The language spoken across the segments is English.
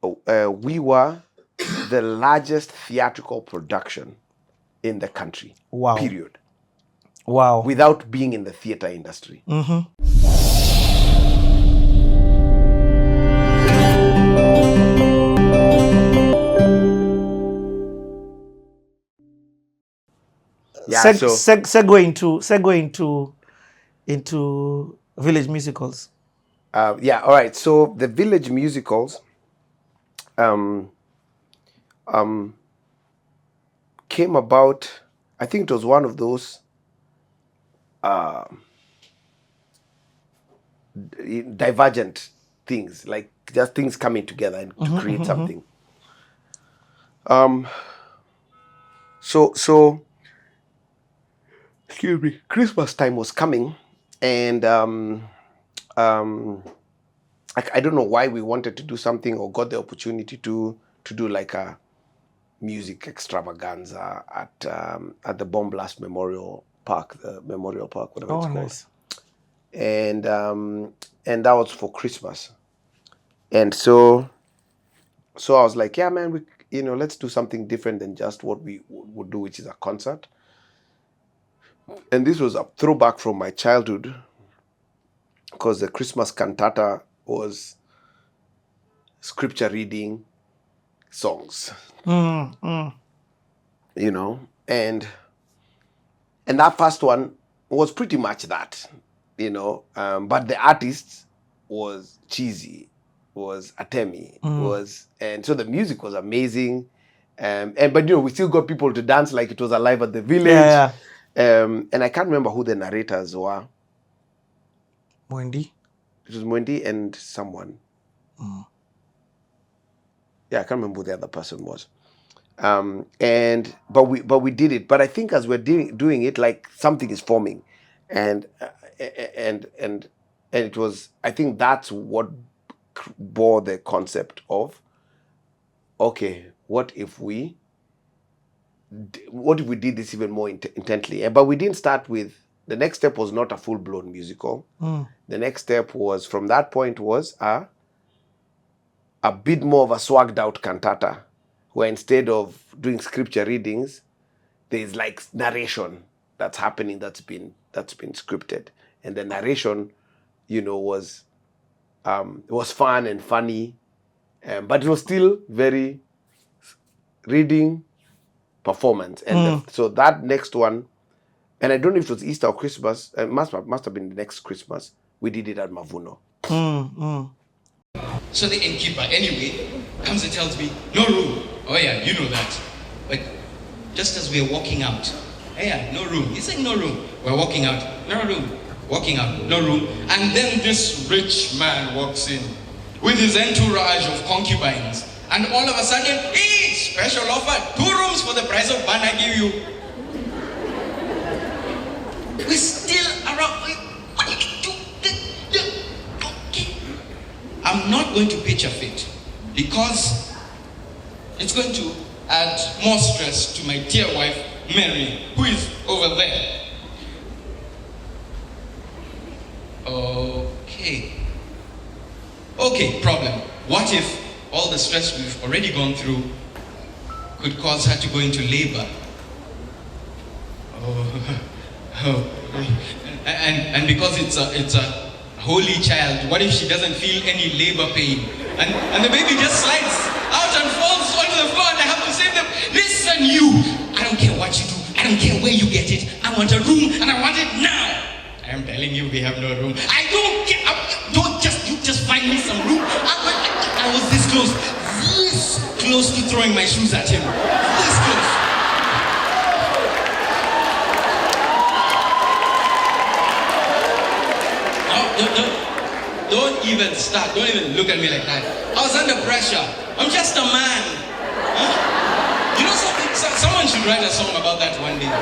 we were the largest theatrical production in the country. Wow. Period. Wow. Without being in the theater industry. Mm-hmm. Yeah, segue into village musicals. Yeah, all right. So the village musicals came about. I think it was one of those divergent things, like just things coming together and to create something. So excuse me, Christmas time was coming, and I don't know why we wanted to do something or got the opportunity to do like a music extravaganza at the Bomb Blast Memorial Park, whatever it's called. Nice. And that was for Christmas. And so I was like, yeah, man, let's do something different than just what we would do, which is a concert. And this was a throwback from my childhood, because the Christmas cantata was scripture reading songs. And that first one was pretty much that, but the artist was cheesy, was Atemi, and so the music was amazing, but we still got people to dance like it was alive at the village. Yeah. And I can't remember who the narrators were. Mwendi? It was Mwendi and someone. Yeah, I can't remember who the other person was. But we did it. But I think as we're doing it, like something is forming, and it was. I think that's what bore the concept of. Okay, what if we did this even more intently? But we didn't start with. The next step was not a full-blown musical. The next step was, from that point, was a bit more of a swagged-out cantata, where instead of doing scripture readings, there's like narration that's happening that's been scripted, and the narration, was fun and funny, but it was still very reading performance, and so that next one. And I don't know if it was Easter or Christmas. It must have been the next Christmas. We did it at Mavuno. So the innkeeper, anyway, comes and tells me, no room. Oh yeah, you know that. But just as we're walking out, yeah, no room. He's saying no room. We're walking out, no room. Walking out, no room. And then this rich man walks in with his entourage of concubines. And all of a sudden, hey, special offer, 2 rooms for the price of one I give you. We're still around. What did you do? Okay. I'm not going to pitch a fit because it's going to add more stress to my dear wife, Mary, who is over there. Okay, problem. What if all the stress we've already gone through could cause her to go into labor? And because it's a holy child, what if she doesn't feel any labor pain? And the baby just slides out and falls onto the floor and I have to save them. Listen, you! I don't care what you do. I don't care where you get it. I want a room and I want it now. I am telling you, we have no room. I don't care. You just find me some room. I was this close to throwing my shoes at him. This close. Don't even start. Don't even look at me like that. I was under pressure. I'm just a man. Huh? You know something? Someone should write a song about that one day.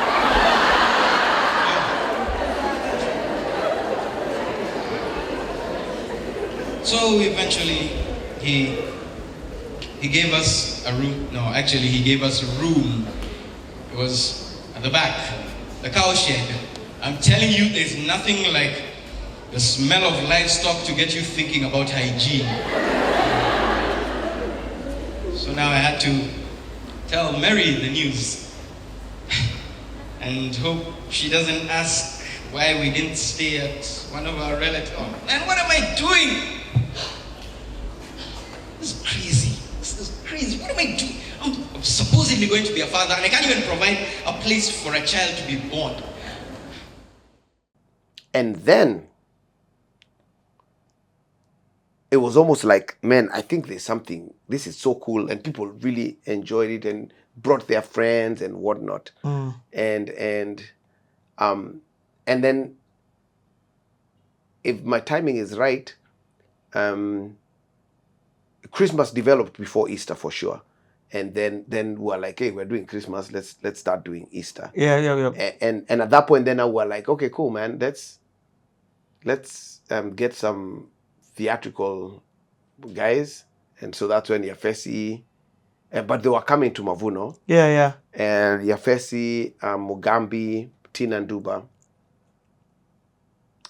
So eventually, he gave us a room. No, actually, he gave us a room. It was at the back, the cow shed. I'm telling you, there's nothing like the smell of livestock to get you thinking about hygiene. So now I had to tell Mary the news and hope she doesn't ask why we didn't stay at one of our relatives. Oh, man, what am I doing? This is crazy. This is crazy. What am I doing? I'm supposedly going to be a father and I can't even provide a place for a child to be born. And then it was almost like, man, I think there's something, this is so cool, and people really enjoyed it and brought their friends and whatnot. And then, if my timing is right, Christmas developed before Easter for sure. And then we were like, hey, we're doing Christmas, let's start doing Easter. Yeah. And at that point, then we were like, okay, cool, man, let's get some theatrical guys. And so that's when Yafesi, but they were coming to Mavuno. Yeah. And Yafesi, Mugambi, Tina Nduba.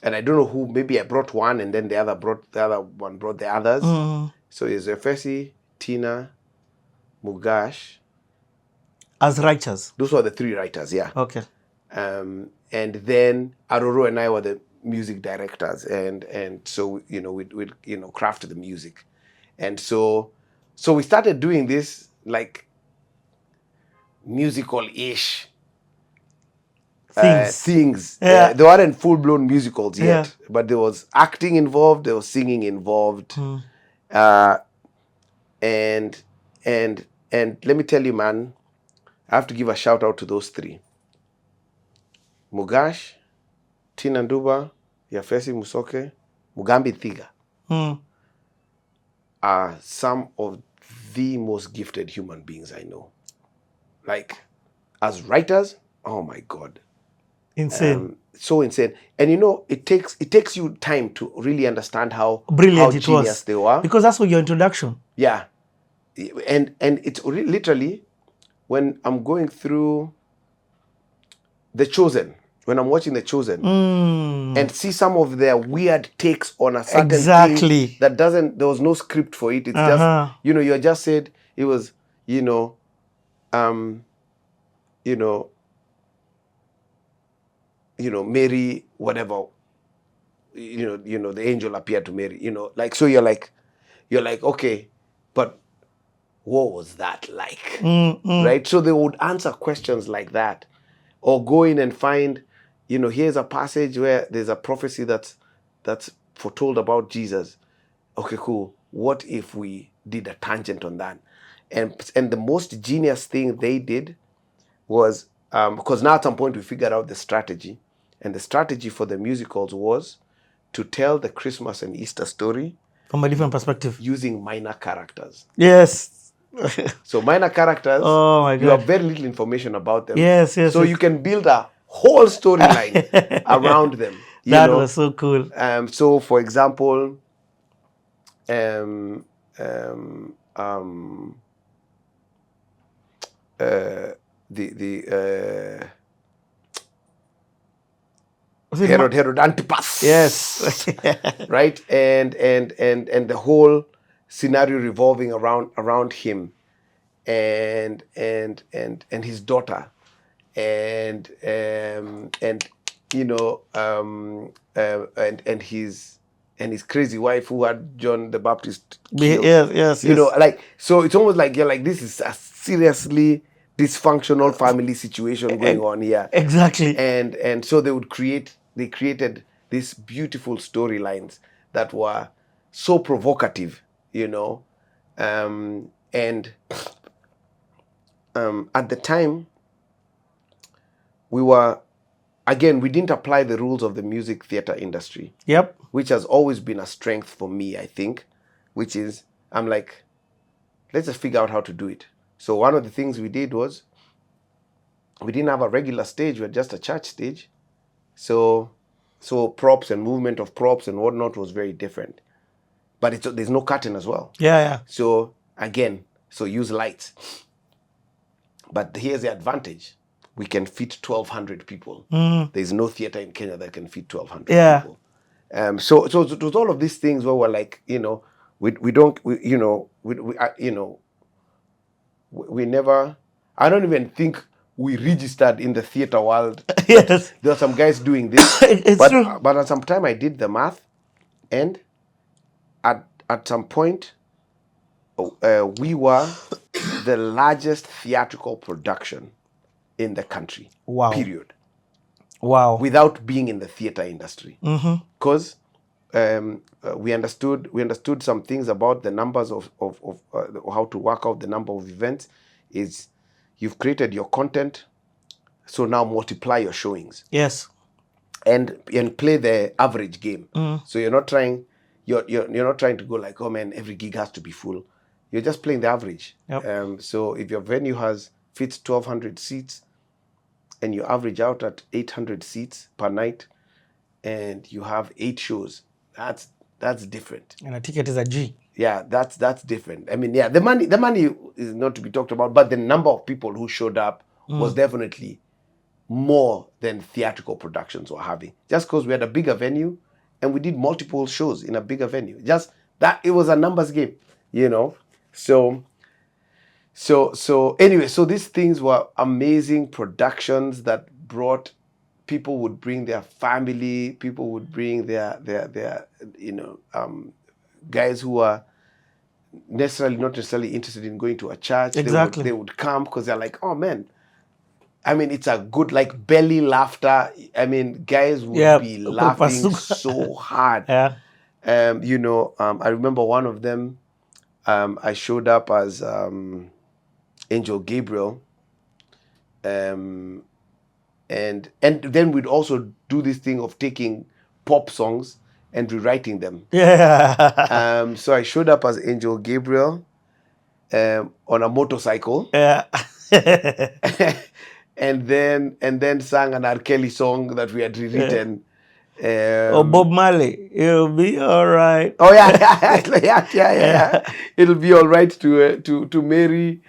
And I don't know who, maybe I brought one and then the other one brought the others. So it's Yafesi, Tina, Mugash. As writers? Those were the three writers, yeah. Okay. And then Aroro and I were the music directors, and so we'd craft the music, and so we started doing this like musical-ish things. Yeah. They weren't full-blown musicals yet, but there was acting involved, there was singing involved, and let me tell you, man, I have to give a shout out to those three: Mugash, Tina Nduba, Yafesi Musoke, Mugambi Thiga are some of the most gifted human beings I know. Like, as writers, oh my God. Insane. So insane. And it takes you time to really understand how brilliant it genius was. they were. Because that's for your introduction. Yeah. And it's literally, when I'm going through The Chosen, when I'm watching The Chosen and see some of their weird takes on a certain thing that there was no script for it. It's just, you just said it was, Mary, whatever, the angel appeared to Mary, like, so you're like, okay, but what was that like? Right? So they would answer questions like that, or go in and find, here's a passage where there's a prophecy that's foretold about Jesus. Okay, cool. What if we did a tangent on that? And the most genius thing they did was, because now at some point we figured out the strategy, and the strategy for the musicals was to tell the Christmas and Easter story from a different perspective, using minor characters. Yes. So minor characters, oh my God, you have very little information about them. Yes. So you can build a whole storyline around them. That was so cool. So, for example, Herod Antipas. Yes. Right? And the whole scenario revolving around him and his daughter and his crazy wife who had John the Baptist killed. Yes. Like, so it's almost like you're like, this is a seriously dysfunctional family situation going on here. Exactly. And so they created these beautiful storylines that were so provocative, and at the time we didn't apply the rules of the music theater industry. Yep. Which has always been a strength for me, I think, which is, I'm like, let's just figure out how to do it. So one of the things we did was, we didn't have a regular stage, we had just a church stage. So props and movement of props and whatnot was very different. But there's no curtain as well. Yeah. So again, use lights. But here's the advantage. We can fit 1,200 people. There's no theater in Kenya that can fit 1,200 people. So it was all of these things where we're like, we never. I don't even think we registered in the theater world. Yes. There are some guys doing this, It's true. but at some time I did the math, and at some point, we were the largest theatrical production in the country. Wow. Period. Wow. Without being in the theater industry, because we understood some things about the numbers of how to work out the number of events. Is you've created your content, so now multiply your showings. Yes. And play the average game. So you're not trying to go like, oh man, every gig has to be full. You're just playing the average. Yep. So if your venue fits 1,200 seats, and you average out at 800 seats per night, and you have 8 shows, that's different. And a ticket is a G. Yeah, that's different. I mean, yeah, the money is not to be talked about, but the number of people who showed up was definitely more than theatrical productions were having. Just because we had a bigger venue and we did multiple shows in a bigger venue. Just that, it was a numbers game, you know. So anyway, so these things were amazing productions that brought, people would bring their family, people would bring their guys who are not necessarily interested in going to a church. Exactly. They would come because they're like, oh man, I mean, it's a good, like, belly laughter. I mean, guys would be laughing so hard. Yeah. I remember one of them, I showed up as Angel Gabriel, and then we'd also do this thing of taking pop songs and rewriting them. Yeah. So I showed up as Angel Gabriel on a motorcycle. Yeah. and then sang an R. Kelly song that we had rewritten. Bob Marley, it'll be all right. Oh yeah. It'll be all right to Mary.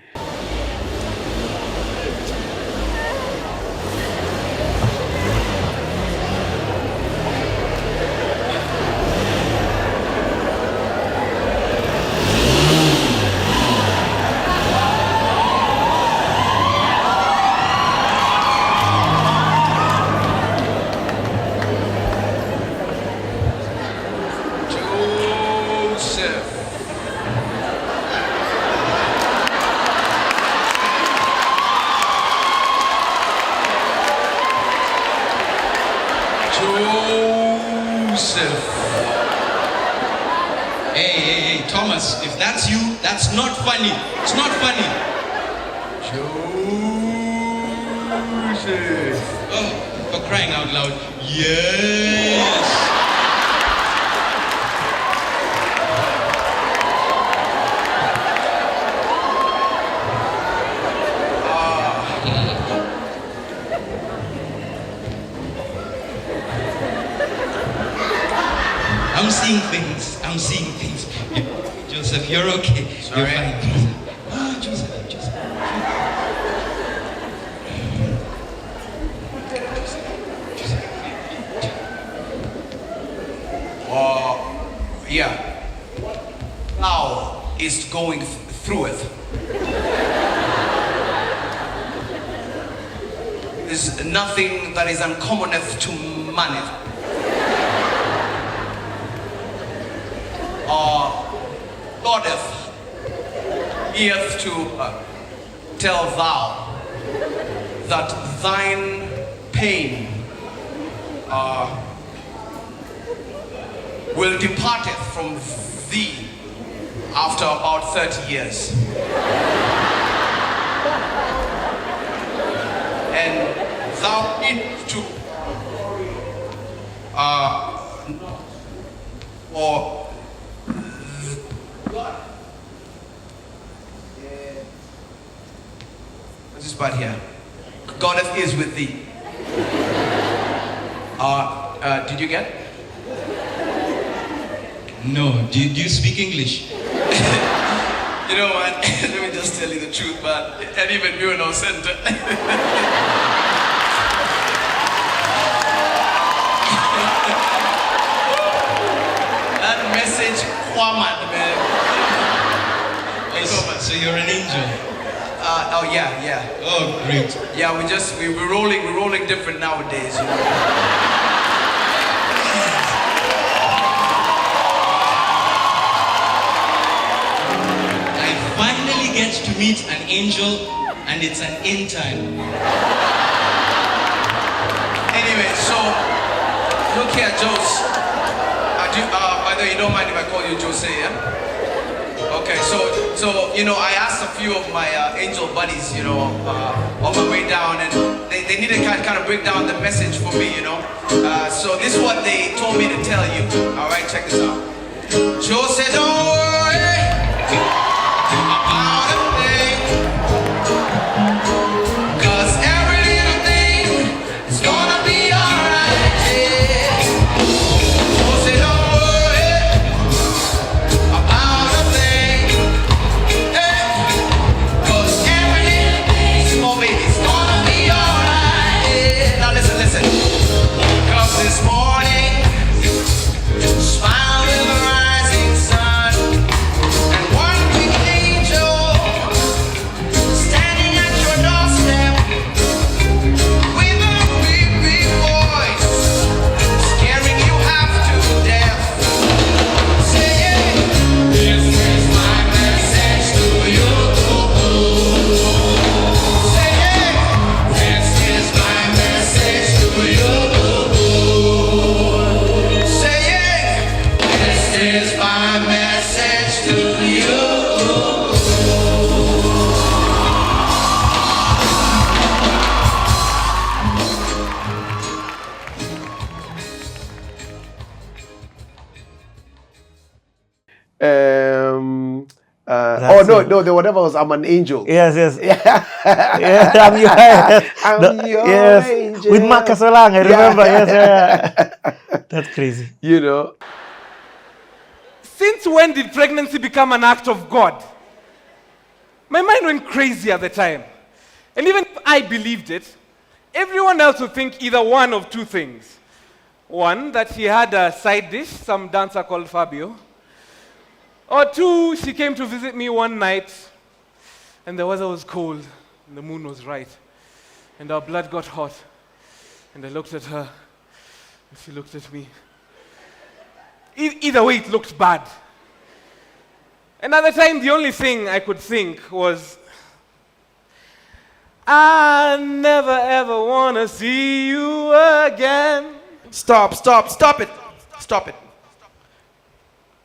Hey, Thomas, if that's you, that's not funny. It's not funny. Joseph. Oh, for crying out loud. Yes. I'm seeing things. Joseph, you're okay. Sorry. You're fine, Joseph. Ah, Joseph. Yeah. Now is going through it. There's nothing that is uncommoneth to maneth. Goddeth earth to tell thou that thine pain will departeth from thee after about 30 years. And thou need to or what's this part here? Goddess is with thee. Did you get? No, do you speak English? You know what? Let me just tell you the truth, man. And even you know center. That message, Kwamad, man. So you're an angel. Oh yeah. Oh, great. Yeah, we're rolling different nowadays, you know. I finally get to meet an angel, and it's an in time. Anyway, so look here, Jose. By the way, you don't mind if I call you Jose, yeah? Okay, so you know, I asked a few of my angel buddies, you know, on my way down, and they needed to kind of break down the message for me, you know. So this is what they told me to tell you. All right, check this out. Joe said, don't worry about a thing, 'cause every little thing is gonna be alright. Yeah. Joe said, don't worry about a thing, yeah. 'Cause every little thing, small baby, is gonna be alright. Yeah. Now listen. Cause this morning, smile with a rising sun, and one big angel standing at your doorstep with a big, big voice, scaring you half to death, saying, this is my message to you. Saying, this is my message to you. Saying, this is my message to you. No, the whatever was I'm an angel. Yes. Yeah, I'm your, I'm your yes, angel. with Marcus Olang, I remember. Yes, yeah. That's crazy. You know. Since when did pregnancy become an act of God? My mind went crazy at the time. And even if I believed it, everyone else would think either one of two things. One, that he had a side dish, some dancer called Fabio. Or two, she came to visit me one night, and the weather was cold, and the moon was right, and our blood got hot. And I looked at her, and she looked at me. Either way, it looked bad. And at the time, the only thing I could think was, I never ever want to see you again. Stop it. Stop it.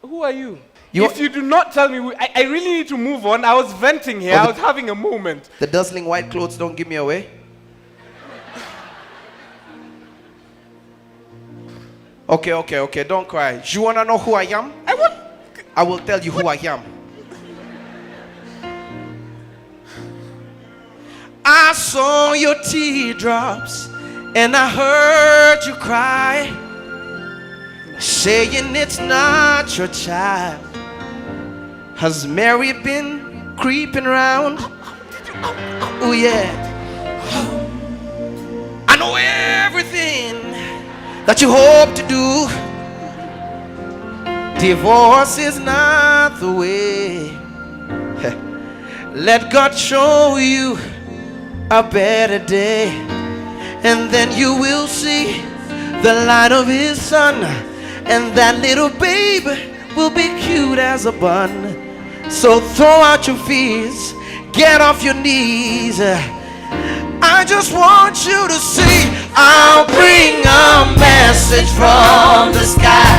Who are you? If you do not tell me, I really need to move on. I was venting here. I was having a moment. The dazzling white clothes don't give me away. Okay, don't cry. You wanna know who I am? I will tell you who I am. I saw your teardrops and I heard you cry, saying it's not your child. Has Mary been creeping around? Oh yeah. I know everything that you hope to do. Divorce is not the way. Let God show you a better day, and then you will see the light of his sun, and that little babe will be cute as a bun. So throw out your fears, get off your knees. I just want you to see, I'll bring a message from the sky.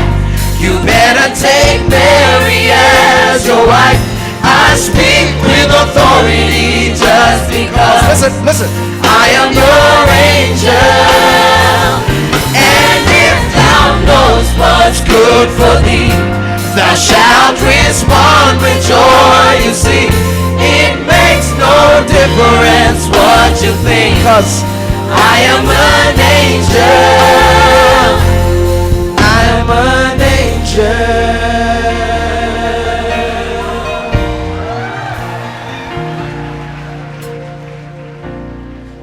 You better take Mary as your wife. I speak with authority just because. Listen. I am your angel, and if thou knowest what's good for thee, thou shalt respond with joy. You see, it makes no difference what you think, 'cause I am an angel. I am an angel.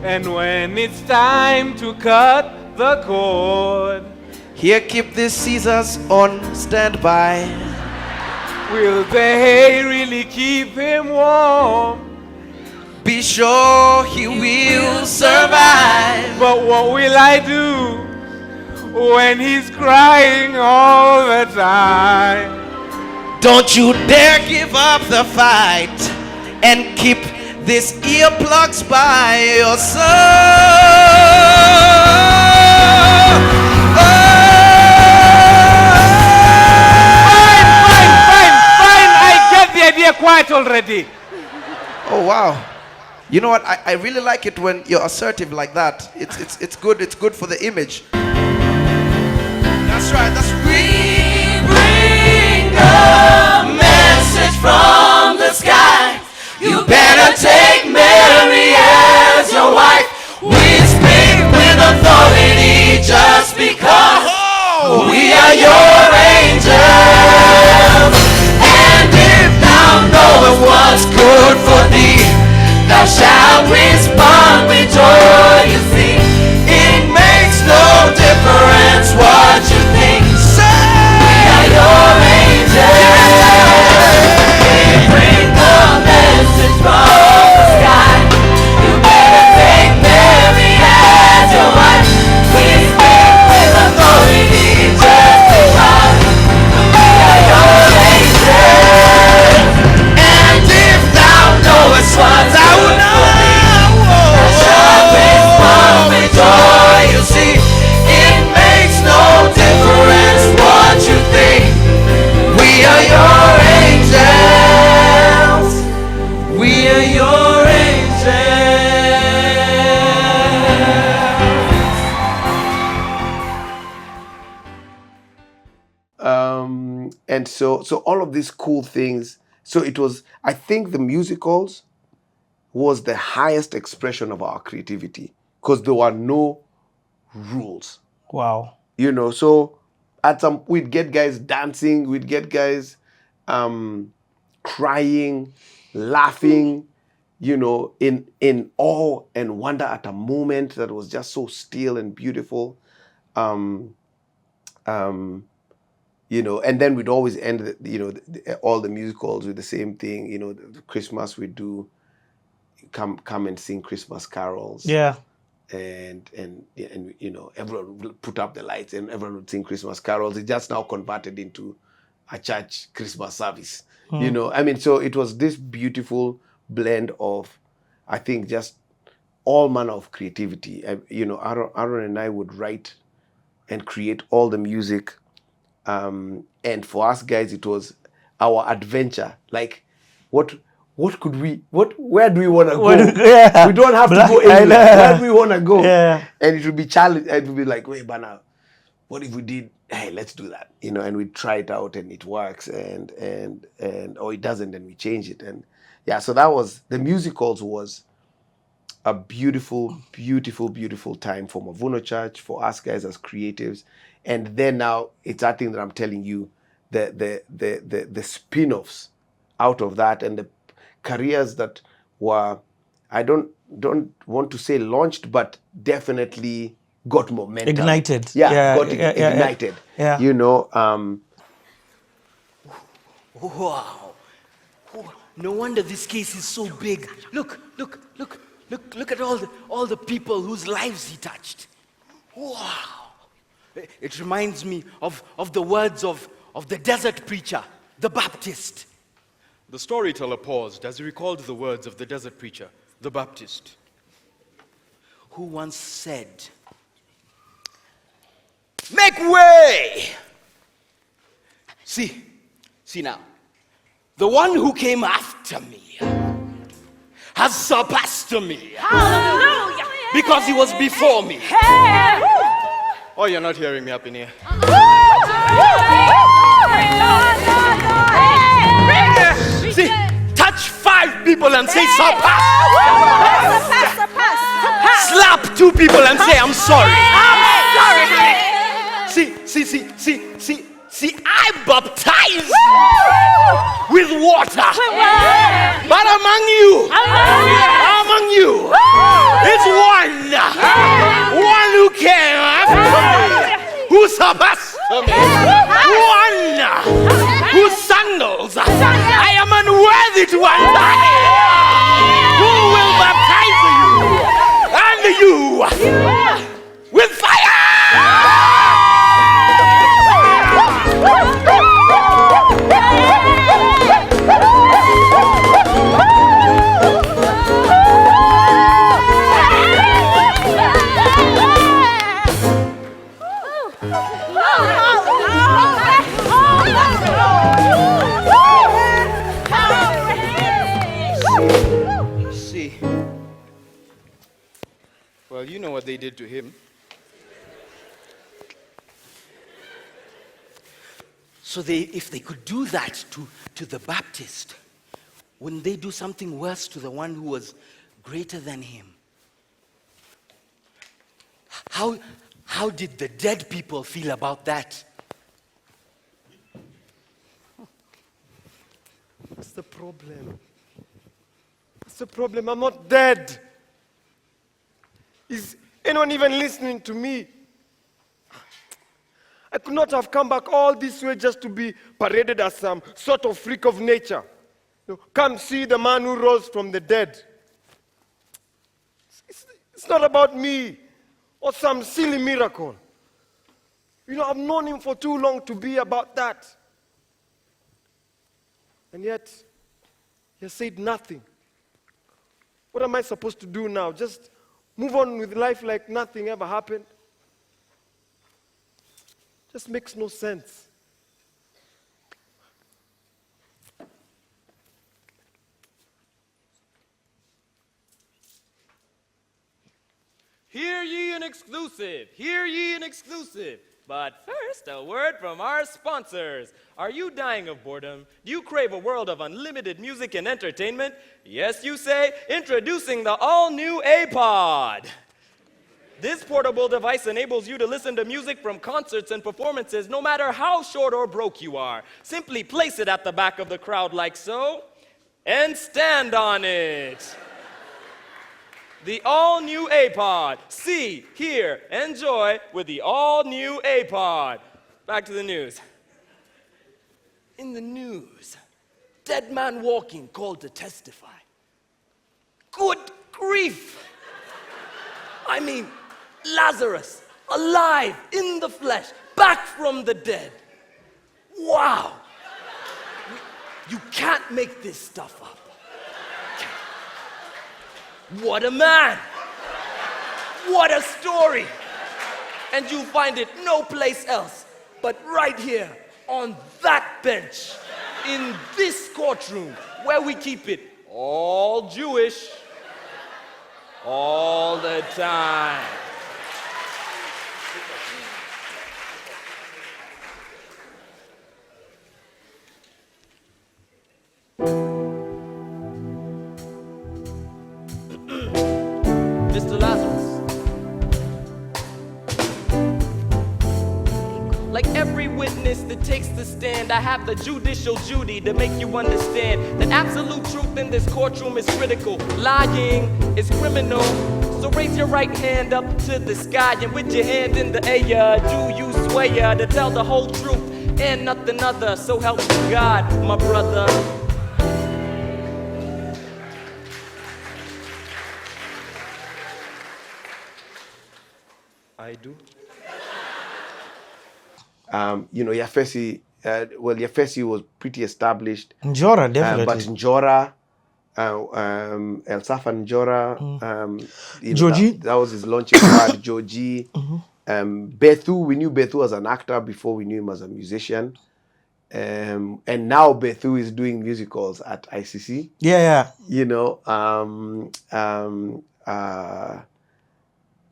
And when it's time to cut the cord, here, keep these scissors on standby. will the hay really keep him warm? Be be sure he will survive. But what will I do when he's crying all the time? Don't you dare give up the fight and keep these earplugs by your side. Fine. I get the idea quite already. Oh wow. You know what? I really like it when you're assertive like that. It's good. It's good for the image. That's right. We bring a message from the sky. You better take Mary as your wife. We speak with authority just because we are your angels. And if thou knowest what's good for thee, thou shalt respond with joy. You see, it makes no difference what you think. We are your angels. We bring the message from the sky. You better take Mary as your wife. We speak with authority just because we are your angels. And if thou knowest what thou knowest, thou shalt respond with joy. You see, it makes no difference what you think. We are your angels. We are your angels. And so all of these cool things. So it was, I think the musicals was the highest expression of our creativity because there were no rules. Wow. You know, so we'd get guys dancing, we'd get guys crying, laughing, you know, in awe and wonder at a moment that was just so still and beautiful. You know, and then we'd always end, all the musicals with the same thing. You know, the Christmas we'd do, come and sing Christmas carols. Yeah. And you know, everyone would put up the lights and everyone would sing Christmas carols. It just now converted into a church Christmas service. You know, I mean, so it was this beautiful blend of, I think, just all manner of creativity. You know, Aaron and I would write and create all the music. And for us guys, it was our adventure. Like, where do we want to go? Yeah. We don't have to go anywhere. Where do we want to go? Yeah. And it would be challenge. It would be like, wait, Bana, what if we did? Hey, let's do that. You know, and we try it out, and it works, and or it doesn't, and we change it. And yeah, so that was the musicals was a beautiful, beautiful, beautiful time for Mavuno Church, for us guys as creatives. And then now it's that thing that I'm telling you, the spin-offs out of that and the careers that were, I don't want to say launched, but definitely got momentum. Ignited. Ignited. Yeah. You know. Wow. No wonder this case is so big. Look at all the people whose lives he touched. Wow. It reminds me of the words of the desert preacher, the Baptist. The storyteller paused as he recalled the words of the desert preacher, the Baptist, who once said, "Make way!" See now, the one who came after me has surpassed me. Hallelujah! Because he was before me. Oh, you're not hearing me up in here. See, touch 5 people and say surpass. Slap 2 people and say I'm sorry. See, I baptize with water. But among you is one who came after me, who surpassed me, one whose sandals I am unworthy to untie, who will baptize Well, you know what they did to him. So if they could do that to the Baptist, wouldn't they do something worse to the one who was greater than him? How did the dead people feel about that? What's the problem? What's the problem? I'm not dead. Is anyone even listening to me? I could not have come back all this way just to be paraded as some sort of freak of nature. Come see the man who rose from the dead. It's not about me or some silly miracle. I've known him for too long to be about that. And yet, he has said nothing. What am I supposed to do now? Just move on with life like nothing ever happened? Just makes no sense. Hear ye an exclusive, hear ye an exclusive. But first, a word from our sponsors. Are you dying of boredom? Do you crave a world of unlimited music and entertainment? Yes, you say? Introducing the all-new A-Pod. This portable device enables you to listen to music from concerts and performances no matter how short or broke you are. Simply place it at the back of the crowd like so, and stand on it. The all-new A-Pod. See, hear, enjoy with the all-new A-Pod. Back to the news. In the news, dead man walking called to testify. Good grief! I mean, Lazarus, alive, in the flesh, back from the dead. Wow! You can't make this stuff up. What a man! What a story! And you'll find it no place else but right here on that bench in this courtroom where we keep it all Jewish all the time. Mr. Lazarus. Like every witness that takes the stand, I have the judicial duty to make you understand that absolute truth in this courtroom is critical. Lying is criminal. So raise your right hand up to the sky and with your hand in the air, do you swear to tell the whole truth and nothing other? So help you God, my brother. I do. Yafesi, Yafesi was pretty established. Njora, definitely. But Njora, El Safan Njora, Joji. that was his launching pad, Joji. Bethu, we knew Bethu as an actor before we knew him as a musician. And now Bethu is doing musicals at ICC. Yeah.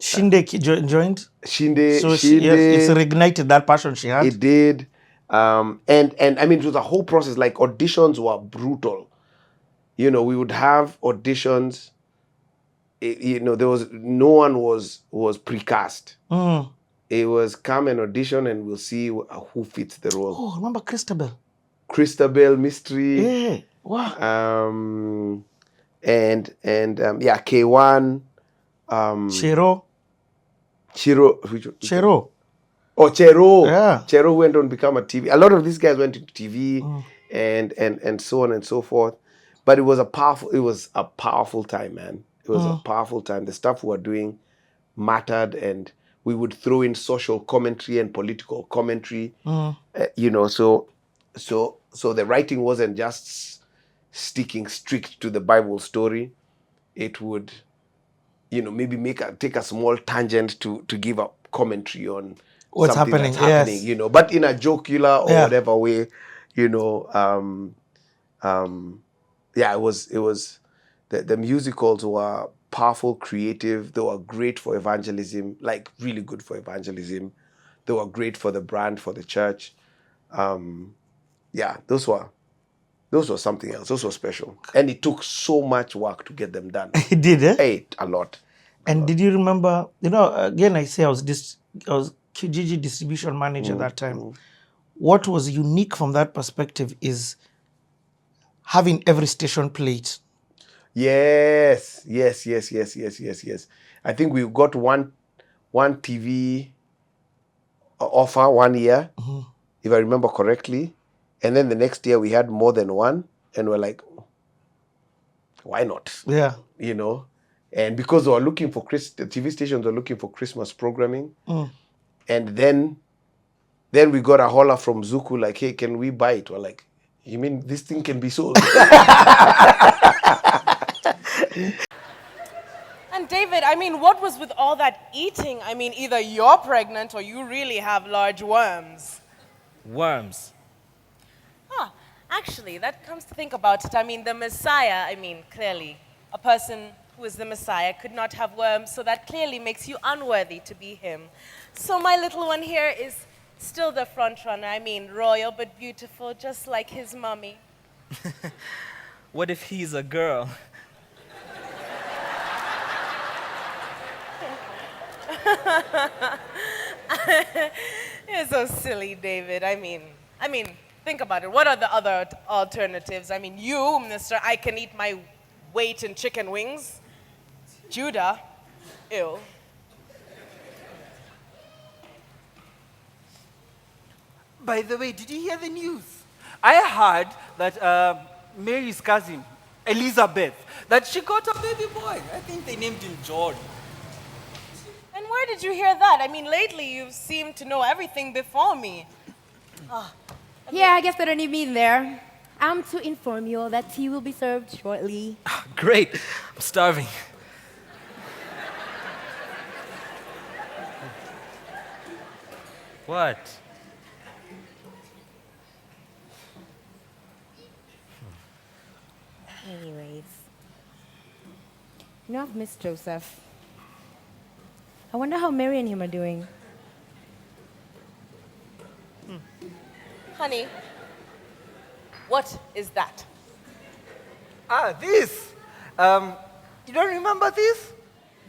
Shinde joined. Shinde, So Shinde, it's reignited that passion she had. It did. And I mean, it was a whole process. Like, auditions were brutal. We would have auditions. There was no one was precast. It was come and audition, and we'll see who fits the role. Oh, remember Christabel? Christabel, Mystery. Yeah. Wow. K1. Chero. Oh, Chero. Yeah. Chero went on to become a TV. A lot of these guys went into TV and so on and so forth. But it was a powerful time, man. It was a powerful time. The stuff we were doing mattered, and we would throw in social commentary and political commentary. So the writing wasn't just sticking strict to the Bible story. It would, maybe take a small tangent to give a commentary on what's something happening, that's happening, yes. But in a jocular or whatever way, it was the musicals were powerful, creative. They were great for evangelism, like really good for evangelism. They were great for the brand, for the church. Yeah, those were something else. Those were special. And it took so much work to get them done. He did, eh? A lot. And did you remember, again, I say I was QGG distribution manager that time. What was unique from that perspective is having every station play it. Yes. I think we got one TV offer 1 year, if I remember correctly. And then the next year we had more than one, and we're like, why not? Yeah. And because they were looking for the TV stations were looking for Christmas programming. And then we got a holler from Zuku like, hey, can we buy it? We're like, you mean this thing can be sold? And David, I mean, what was with all that eating? I mean, either you're pregnant or you really have large worms. Worms. Actually, that comes to think about it. I mean, the Messiah, clearly, a person who is the Messiah could not have worms, so that clearly makes you unworthy to be him. So my little one here is still the front runner. I mean, royal but beautiful, just like his mommy. What if he's a girl? You're so silly, David. I mean, think about it. What are the other alternatives? I mean, you, Mr. I can eat my weight in chicken wings. Judah, ew. By the way, did you hear the news? I heard that Mary's cousin, Elizabeth, that she got a baby boy. I think they named him John. And where did you hear that? I mean, lately you seem to know everything before me. Yeah, I guess I don't need me in there. I'm to inform you all that tea will be served shortly. Great. I'm starving. What? Anyways, I've missed Joseph. I wonder how Mary and him are doing. Honey, what is that? This. You don't remember this?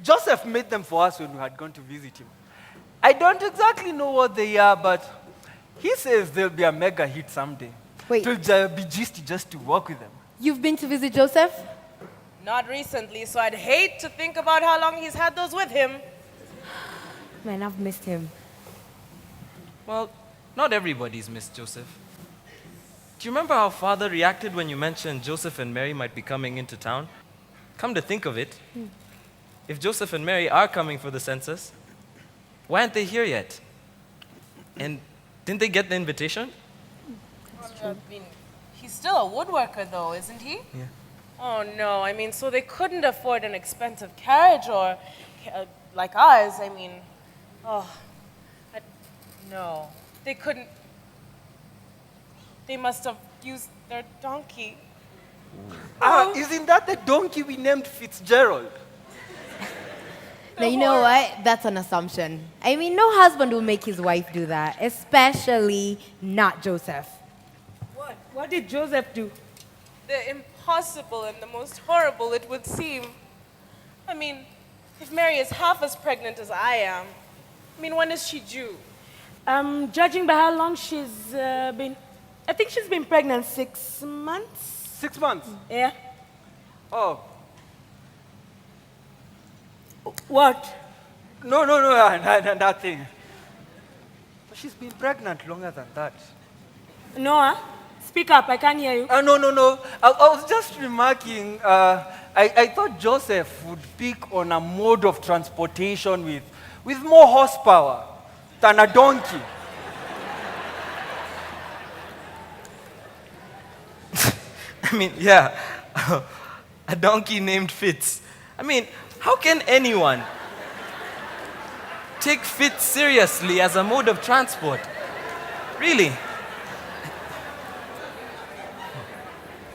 Joseph made them for us when we had gone to visit him. I don't exactly know what they are, but he says they'll be a mega hit someday. Wait. It'll be just to work with them. You've been to visit Joseph? Not recently, so I'd hate to think about how long he's had those with him. Man, I've missed him. Well, not everybody's missed Joseph. Do you remember how Father reacted when you mentioned Joseph and Mary might be coming into town? Come to think of it, if Joseph and Mary are coming for the census, why aren't they here yet? And didn't they get the invitation? He's still a woodworker, though, isn't he? Yeah. Oh, no. I mean, so they couldn't afford an expensive carriage or like ours. I mean, no. They couldn't. They must have used their donkey. Isn't that the donkey we named Fitzgerald? Now, you know what? That's an assumption. I mean, no husband will make his wife do that, especially not Joseph. What did Joseph do? The impossible and the most horrible, it would seem. I mean, if Mary is half as pregnant as I am, when is she due? Judging by how long she's been, I think she's been pregnant 6 months. 6 months? Yeah. Oh. What? No, nothing. But she's been pregnant longer than that. Noah, speak up, I can't hear you. No. I was just remarking, I thought Joseph would pick on a mode of transportation with more horsepower than a donkey. Yeah, a donkey named Fitz. How can anyone take Fitz seriously as a mode of transport? Really?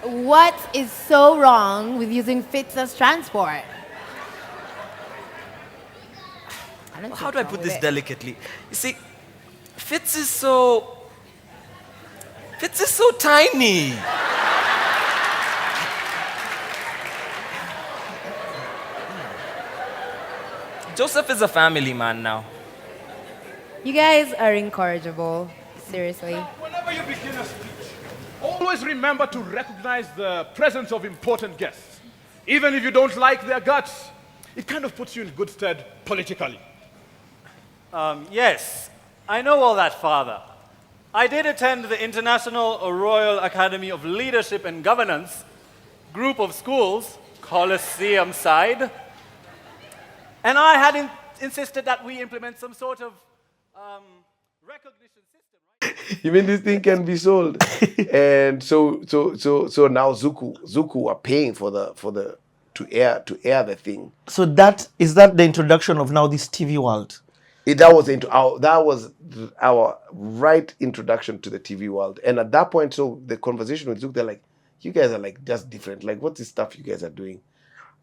What is so wrong with using Fitz as transport? How do I put this delicately? You see, Fitz is so tiny. Joseph is a family man now. You guys are incorrigible. Seriously. Whenever you begin a speech, always remember to recognize the presence of important guests. Even if you don't like their guts, it kind of puts you in good stead politically. Yes, I know all that, Father. I did attend the International Royal Academy of Leadership and Governance group of schools, Colosseum side, and I had insisted that we implement some sort of recognition system. You mean this thing can be sold? And so now Zuku are paying to air the thing. So that is that the introduction of now this TV world. That was our right introduction to the TV world. And at that point, so the conversation with Zuku, they're like, you guys are like just different. Like, what's this stuff you guys are doing?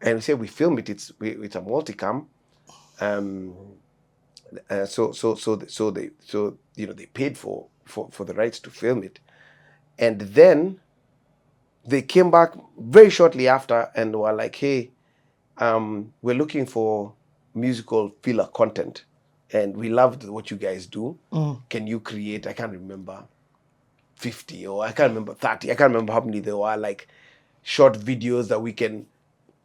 And we say we film it. It's a multicam. So they paid for the rights to film it, and then they came back very shortly after and were like, hey, we're looking for musical filler content, and we loved what you guys do. Can you create? I can't remember 50 or I can't remember 30. I can't remember how many there were, like short videos that we can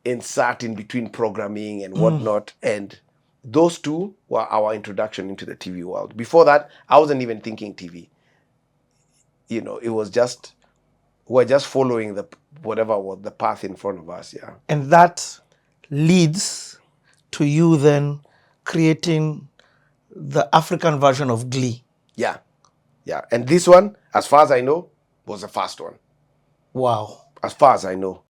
insert in between programming and whatnot. And those two were our introduction into the TV world. Before that, I wasn't even thinking TV. It was just, we're just following whatever was the path in front of us, yeah. And that leads to you then creating the African version of Glee. Yeah. And this one, as far as I know, was the first one. Wow. As far as I know.